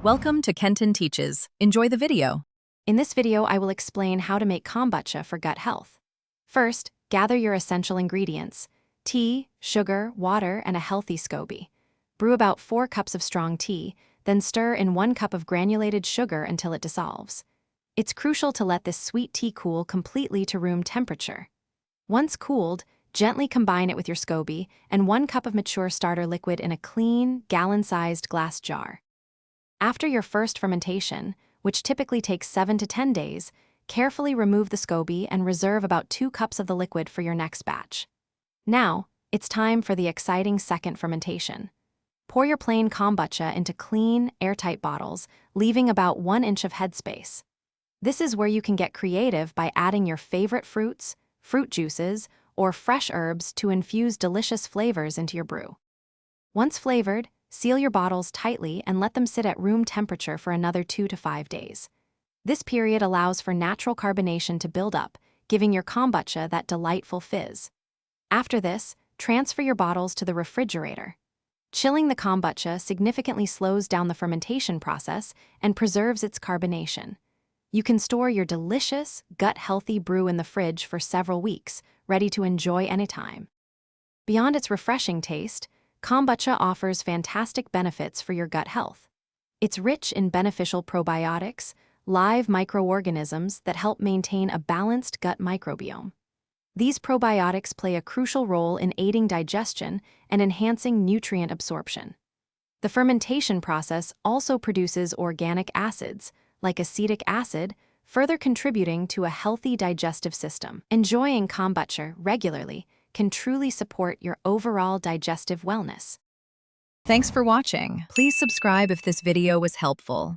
Welcome to Kenton Teaches. Enjoy the video. In this video, I will explain how to make kombucha for gut health. First, gather your essential ingredients: tea, sugar, water, and a healthy SCOBY. Brew about 4 cups of strong tea, then stir in 1 cup of granulated sugar until it dissolves. It's crucial to let this sweet tea cool completely to room temperature. Once cooled, gently combine it with your SCOBY and 1 cup of mature starter liquid in a clean, gallon-sized glass jar. After your first fermentation, which typically takes 7 to 10 days, carefully remove the SCOBY and reserve about 2 cups of the liquid for your next batch. Now, it's time for the exciting second fermentation. Pour your plain kombucha into clean, airtight bottles, leaving about 1 inch of headspace. This is where you can get creative by adding your favorite fruits, fruit juices, or fresh herbs to infuse delicious flavors into your brew. Once flavored, seal your bottles tightly and let them sit at room temperature for another 2 to 5 days. This period allows for natural carbonation to build up, giving your kombucha that delightful fizz. After this, transfer your bottles to the refrigerator. Chilling the kombucha significantly slows down the fermentation process and preserves its carbonation. You can store your delicious, gut-healthy brew in the fridge for several weeks, ready to enjoy anytime. Beyond its refreshing taste, kombucha offers fantastic benefits for your gut health. It's rich in beneficial probiotics, live microorganisms that help maintain a balanced gut microbiome. These probiotics play a crucial role in aiding digestion and enhancing nutrient absorption. The fermentation process also produces organic acids, like acetic acid, further contributing to a healthy digestive system. Enjoying kombucha regularly can truly support your overall digestive wellness. Thanks for watching. Please subscribe if this video was helpful.